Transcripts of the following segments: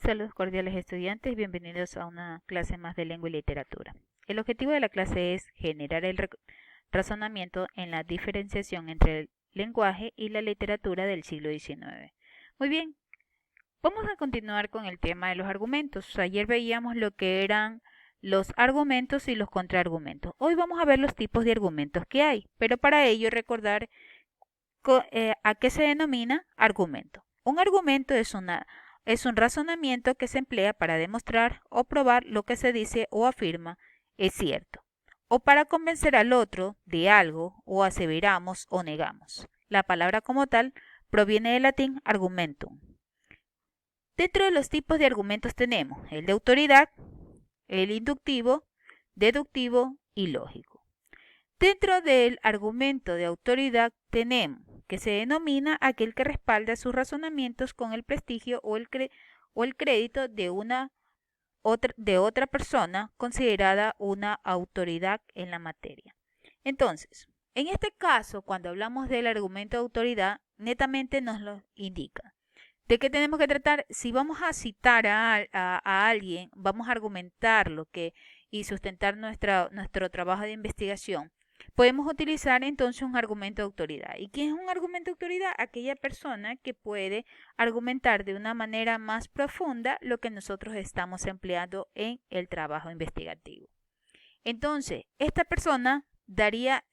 Saludos cordiales estudiantes, bienvenidos a una clase más de lengua y literatura. El objetivo de la clase es generar el razonamiento en la diferenciación entre el lenguaje y la literatura del siglo XIX. Muy bien, vamos a continuar con el tema de los argumentos. Ayer veíamos lo que eran los argumentos y los contraargumentos. Hoy vamos a ver los tipos de argumentos que hay, pero para ello recordar a qué se denomina argumento. Un argumento es un razonamiento que se emplea para demostrar o probar lo que se dice o afirma es cierto, o para convencer al otro de algo o aseveramos o negamos. La palabra como tal proviene del latín argumentum. Dentro de los tipos de argumentos tenemos el de autoridad, el inductivo, deductivo y lógico. Dentro del argumento de autoridad tenemos que se denomina aquel que respalda sus razonamientos con el prestigio o el crédito de otra persona considerada una autoridad en la materia. Entonces, en este caso, cuando hablamos del argumento de autoridad, netamente nos lo indica. ¿De qué tenemos que tratar? Si vamos a citar a alguien, vamos a argumentar y sustentar nuestro trabajo de investigación, podemos utilizar entonces un argumento de autoridad. ¿Y qué es un argumento de autoridad? Aquella persona que puede argumentar de una manera más profunda lo que nosotros estamos empleando en el trabajo investigativo. Entonces, esta persona daría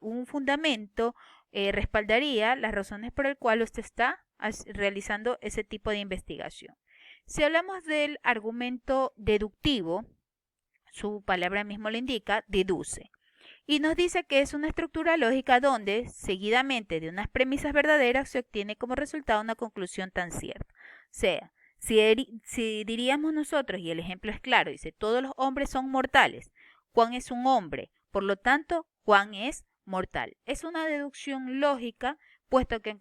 un fundamento, respaldaría las razones por las cuales usted está realizando ese tipo de investigación. Si hablamos del argumento deductivo, su palabra mismo lo indica, deduce. Y nos dice que es una estructura lógica donde, seguidamente de unas premisas verdaderas, se obtiene como resultado una conclusión tan cierta. O sea, si diríamos nosotros, y el ejemplo es claro, dice, todos los hombres son mortales. Juan es un hombre, por lo tanto, Juan es mortal. Es una deducción lógica, puesto que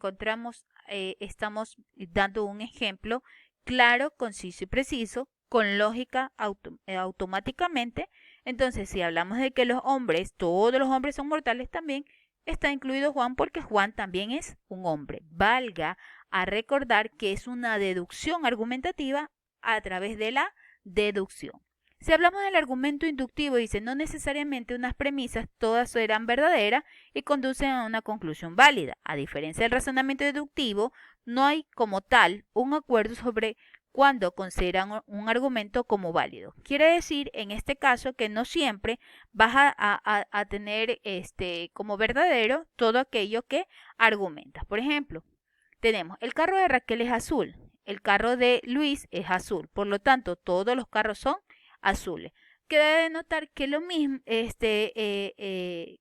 estamos dando un ejemplo claro, conciso y preciso, con lógica automáticamente. Entonces, si hablamos de que todos los hombres son mortales, también está incluido Juan porque Juan también es un hombre. Valga a recordar que es una deducción argumentativa a través de la deducción. Si hablamos del argumento inductivo, dice, no necesariamente unas premisas todas serán verdaderas y conducen a una conclusión válida. A diferencia del razonamiento deductivo, no hay como tal un acuerdo sobre cuando consideran un argumento como válido. Quiere decir, en este caso, que no siempre vas a tener como verdadero todo aquello que argumentas. Por ejemplo, tenemos el carro de Raquel es azul, el carro de Luis es azul, por lo tanto, todos los carros son azules. Queda de notar que lo mismo,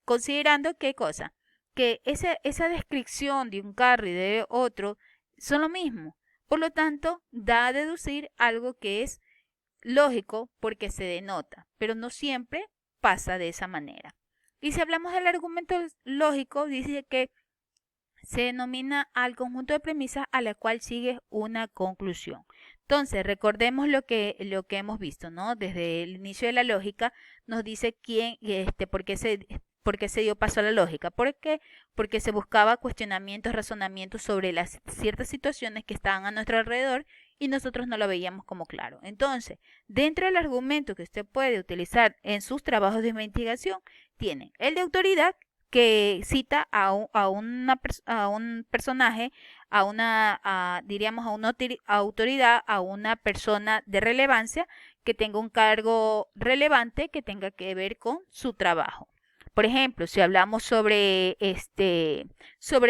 considerando qué cosa, que esa descripción de un carro y de otro son lo mismo. Por lo tanto, da a deducir algo que es lógico porque se denota, pero no siempre pasa de esa manera. Y si hablamos del argumento lógico, dice que se denomina al conjunto de premisas a la cual sigue una conclusión. Entonces, recordemos lo que hemos visto, ¿no? Desde el inicio de la lógica nos dice por qué se dio paso a la lógica. ¿Por qué? Porque se buscaba cuestionamientos, razonamientos sobre las ciertas situaciones que estaban a nuestro alrededor y nosotros no lo veíamos como claro. Entonces, dentro del argumento que usted puede utilizar en sus trabajos de investigación, tienen el de autoridad, que cita a un personaje, diríamos a una autoridad, a una persona de relevancia que tenga un cargo relevante que tenga que ver con su trabajo. Por ejemplo, si hablamos sobre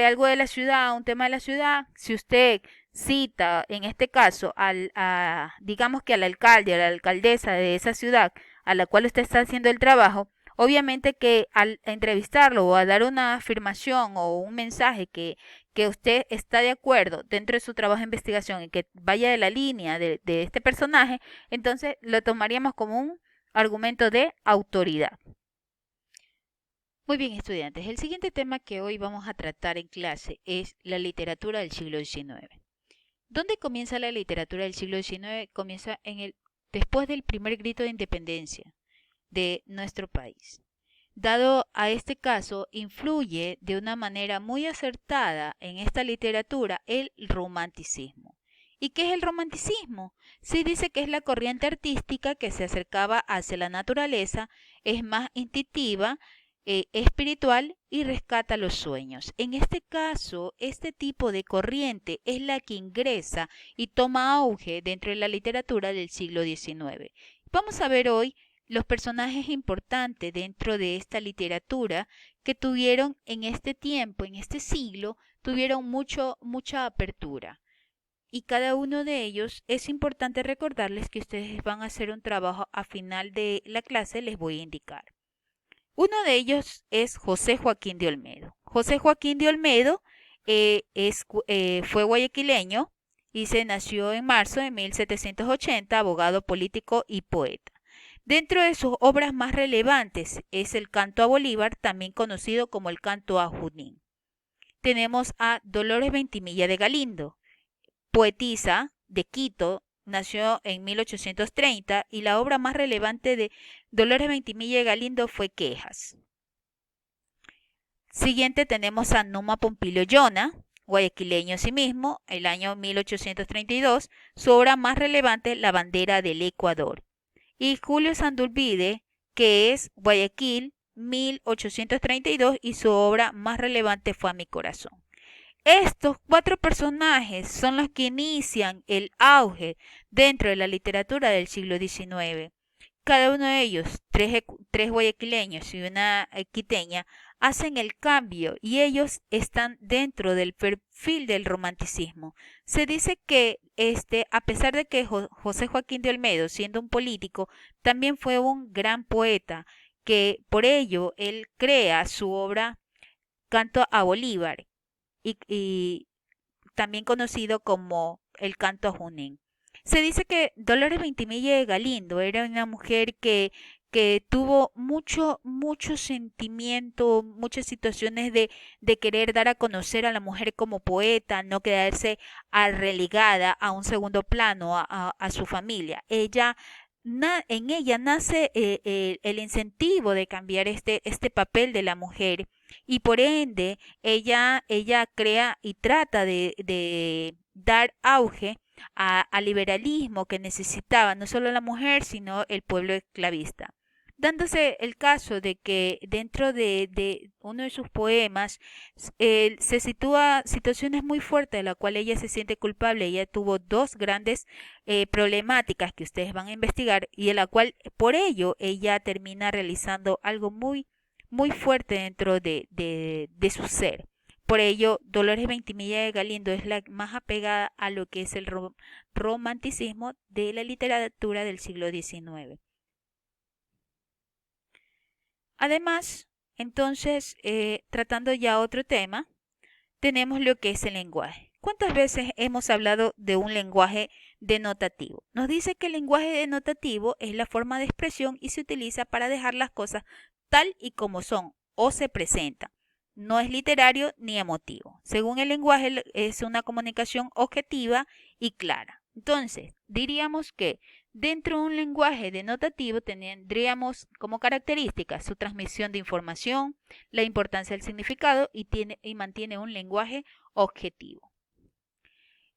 algo de la ciudad, un tema de la ciudad, si usted cita, en este caso, digamos que al alcalde, a la alcaldesa de esa ciudad a la cual usted está haciendo el trabajo, obviamente que al entrevistarlo o a dar una afirmación o un mensaje que usted está de acuerdo dentro de su trabajo de investigación y que vaya de la línea de este personaje, entonces lo tomaríamos como un argumento de autoridad. Muy bien, estudiantes, el siguiente tema que hoy vamos a tratar en clase es la literatura del siglo XIX. ¿Dónde comienza la literatura del siglo XIX? Comienza después del primer grito de independencia de nuestro país. Dado a este caso, influye de una manera muy acertada en esta literatura el romanticismo. ¿Y qué es el romanticismo? Se dice que es la corriente artística que se acercaba hacia la naturaleza, es más instintiva, espiritual y rescata los sueños. En este caso, este tipo de corriente es la que ingresa y toma auge dentro de la literatura del siglo XIX. Vamos a ver hoy los personajes importantes dentro de esta literatura que tuvieron en este tiempo, en este siglo, tuvieron mucha apertura. Y cada uno de ellos es importante recordarles que ustedes van a hacer un trabajo a final de la clase, les voy a indicar. Uno de ellos es José Joaquín de Olmedo. José Joaquín de Olmedo fue guayaquileño y se nació en marzo de 1780, abogado político y poeta. Dentro de sus obras más relevantes es el Canto a Bolívar, también conocido como el Canto a Junín. Tenemos a Dolores Ventimilla de Galindo, poetisa de Quito, nació en 1830 y la obra más relevante de Dolores Ventimilla de Galindo fue Quejas. Siguiente tenemos a Numa Pompilio Yona, guayaquileño asimismo, el año 1832, su obra más relevante, La bandera del Ecuador. Y Julio Sandulvide, que es Guayaquil, 1832, y su obra más relevante fue A mi corazón. Estos 4 personajes son los que inician el auge dentro de la literatura del siglo XIX. Cada uno de ellos, tres guayaquileños y una quiteña, hacen el cambio y ellos están dentro del perfil del romanticismo. Se dice que a pesar de que José Joaquín de Olmedo, siendo un político, también fue un gran poeta, que por ello él crea su obra Canto a Bolívar y también conocido como el Canto a Junín. Se dice que Dolores Ventimilla de Galindo era una mujer que tuvo mucho sentimiento, muchas situaciones de querer dar a conocer a la mujer como poeta, no quedarse relegada a un segundo plano, a su familia. En ella nace el incentivo de cambiar este papel de la mujer y por ende ella crea y trata de dar auge al liberalismo que necesitaba no solo la mujer, sino el pueblo esclavista. Dándose el caso de que dentro de uno de sus poemas se sitúa situaciones muy fuertes de la cual ella se siente culpable. Ella tuvo 2 grandes problemáticas que ustedes van a investigar y en la cual por ello ella termina realizando algo muy fuerte dentro de su ser. Por ello, Dolores Ventimilla de Galindo es la más apegada a lo que es el romanticismo de la literatura del siglo XIX. Además, entonces, tratando ya otro tema, tenemos lo que es el lenguaje. ¿Cuántas veces hemos hablado de un lenguaje denotativo? Nos dice que el lenguaje denotativo es la forma de expresión y se utiliza para dejar las cosas tal y como son o se presentan. No es literario ni emotivo. Según el lenguaje, es una comunicación objetiva y clara. Entonces, diríamos que dentro de un lenguaje denotativo tendríamos como características su transmisión de información, la importancia del significado y mantiene un lenguaje objetivo.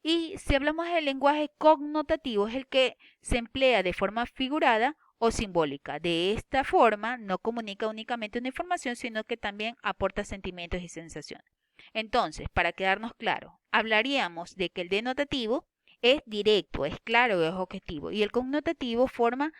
Y si hablamos del lenguaje connotativo, es el que se emplea de forma figurada o simbólica. De esta forma no comunica únicamente una información, sino que también aporta sentimientos y sensaciones. Entonces, para quedarnos claros, hablaríamos de que el denotativo es directo, es claro, es objetivo. Y el connotativo forma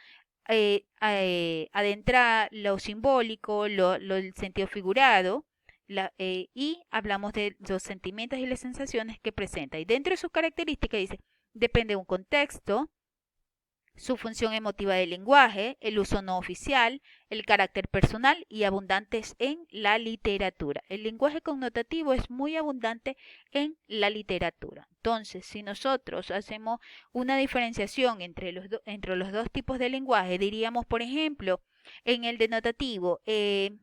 adentra lo simbólico, el sentido figurado, y hablamos de los sentimientos y las sensaciones que presenta. Y dentro de sus características dice, depende de un contexto, su función emotiva del lenguaje, el uso no oficial, el carácter personal y abundantes en la literatura. El lenguaje connotativo es muy abundante en la literatura. Entonces, si nosotros hacemos una diferenciación entre los 2 tipos de lenguaje, diríamos, por ejemplo, en el denotativo, el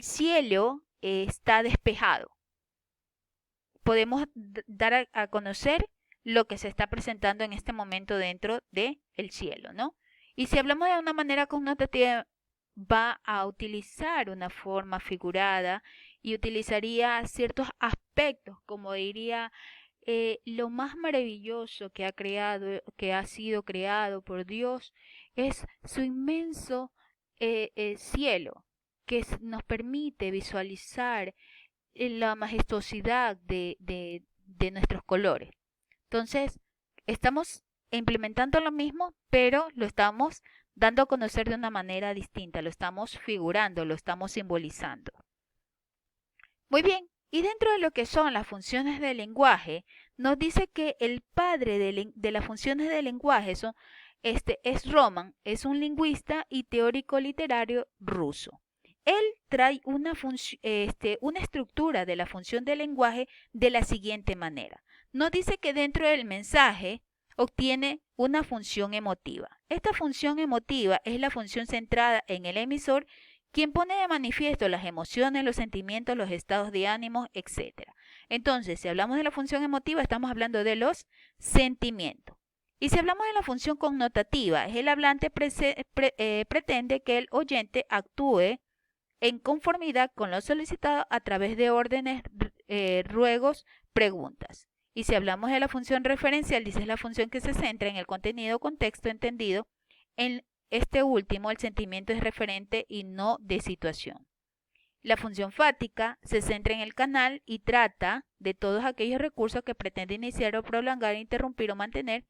cielo está despejado. Podemos dar a conocer lo que se está presentando en este momento dentro del cielo, ¿no? Y si hablamos de una manera connotativa, va a utilizar una forma figurada y utilizaría ciertos aspectos, como diría lo más maravilloso que ha sido creado por Dios, es su inmenso cielo, que nos permite visualizar la majestuosidad de nuestros colores. Entonces, estamos implementando lo mismo, pero lo estamos dando a conocer de una manera distinta, lo estamos figurando, lo estamos simbolizando. Muy bien, y dentro de lo que son las funciones del lenguaje, nos dice que el padre de las funciones del lenguaje es Roman, es un lingüista y teórico literario ruso. Él trae una estructura de la función del lenguaje de la siguiente manera. Nos dice que dentro del mensaje obtiene una función emotiva. Esta función emotiva es la función centrada en el emisor, quien pone de manifiesto las emociones, los sentimientos, los estados de ánimo, etc. Entonces, si hablamos de la función emotiva, estamos hablando de los sentimientos. Y si hablamos de la función connotativa, el hablante pretende que el oyente actúe en conformidad con lo solicitado a través de órdenes, ruegos, preguntas. Y si hablamos de la función referencial, dice es la función que se centra en el contenido o contexto entendido. En este último, el sentimiento es referente y no de situación. La función fática se centra en el canal y trata de todos aquellos recursos que pretende iniciar o prolongar, interrumpir o mantener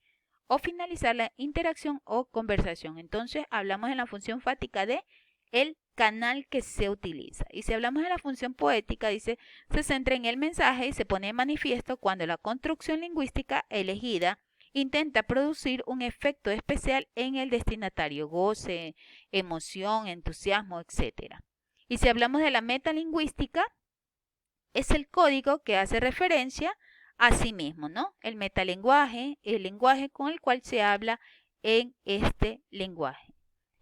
o finalizar la interacción o conversación. Entonces, hablamos en la función fática de el canal que se utiliza. Y si hablamos de la función poética, dice, se centra en el mensaje y se pone en manifiesto cuando la construcción lingüística elegida intenta producir un efecto especial en el destinatario, goce, emoción, entusiasmo, etc. Y si hablamos de la metalingüística, es el código que hace referencia a sí mismo, ¿no? El metalenguaje, el lenguaje con el cual se habla en este lenguaje.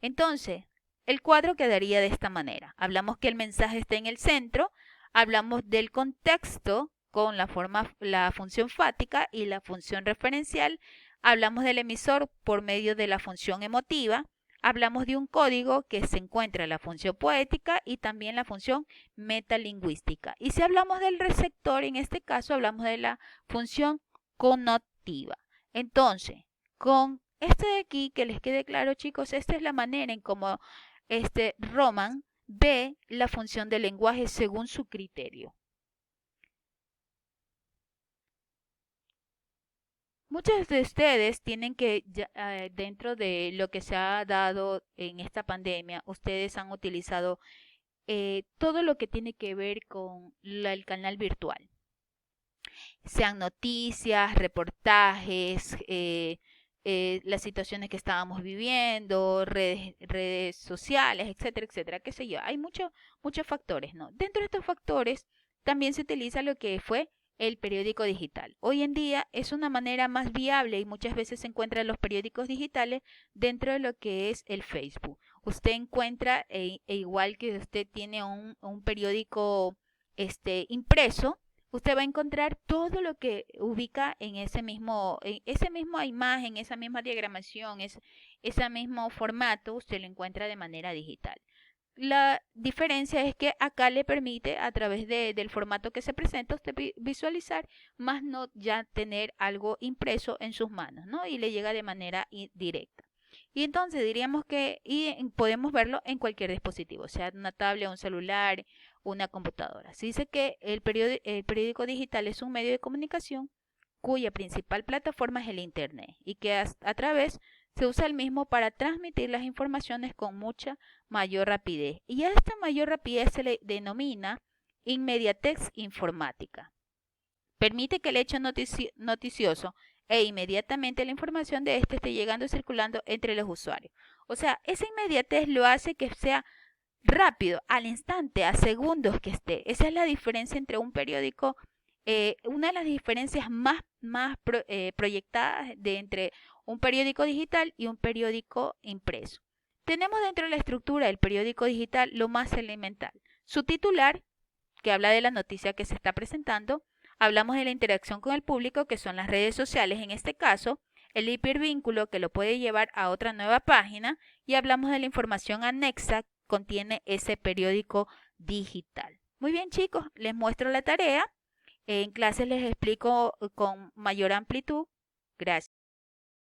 Entonces, el cuadro quedaría de esta manera. Hablamos que el mensaje está en el centro, hablamos del contexto con la función fática y la función referencial, hablamos del emisor por medio de la función emotiva, hablamos de un código que se encuentra en la función poética y también la función metalingüística. Y si hablamos del receptor, en este caso hablamos de la función connotativa. Entonces, con este de aquí, que les quede claro, chicos, esta es la manera en cómo Roman ve la función del lenguaje según su criterio. Muchos de ustedes tienen que, dentro de lo que se ha dado en esta pandemia, ustedes han utilizado todo lo que tiene que ver con el canal virtual. Sean noticias, reportajes, las situaciones que estábamos viviendo, redes sociales, etcétera, etcétera, qué sé yo. Hay muchos factores, ¿no? Dentro de estos factores también se utiliza lo que fue el periódico digital. Hoy en día es una manera más viable y muchas veces se encuentran los periódicos digitales dentro de lo que es el Facebook. Usted encuentra, igual que usted tiene un periódico impreso, usted va a encontrar todo lo que ubica en esa misma imagen, esa misma diagramación, ese mismo formato, usted lo encuentra de manera digital. La diferencia es que acá le permite, a través del formato que se presenta, usted visualizar, más no ya tener algo impreso en sus manos, ¿no? Y le llega de manera directa. Y entonces diríamos que podemos verlo en cualquier dispositivo, sea una tablet, un celular, una computadora. Se dice que el periódico digital es un medio de comunicación cuya principal plataforma es el Internet y que a través se usa el mismo para transmitir las informaciones con mucha mayor rapidez. Y a esta mayor rapidez se le denomina inmediatez informática. Permite que el hecho noticioso e inmediatamente la información de este esté llegando y circulando entre los usuarios. O sea, esa inmediatez lo hace que sea rápido, al instante, a segundos que esté. Esa es la diferencia entre un periódico, una de las diferencias más proyectadas entre un periódico digital y un periódico impreso. Tenemos dentro de la estructura del periódico digital lo más elemental. Su titular, que habla de la noticia que se está presentando. Hablamos de la interacción con el público, que son las redes sociales en este caso, el hipervínculo que lo puede llevar a otra nueva página y hablamos de la información anexa que contiene ese periódico digital. Muy bien, chicos, les muestro la tarea En clases les explico con mayor amplitud. Gracias.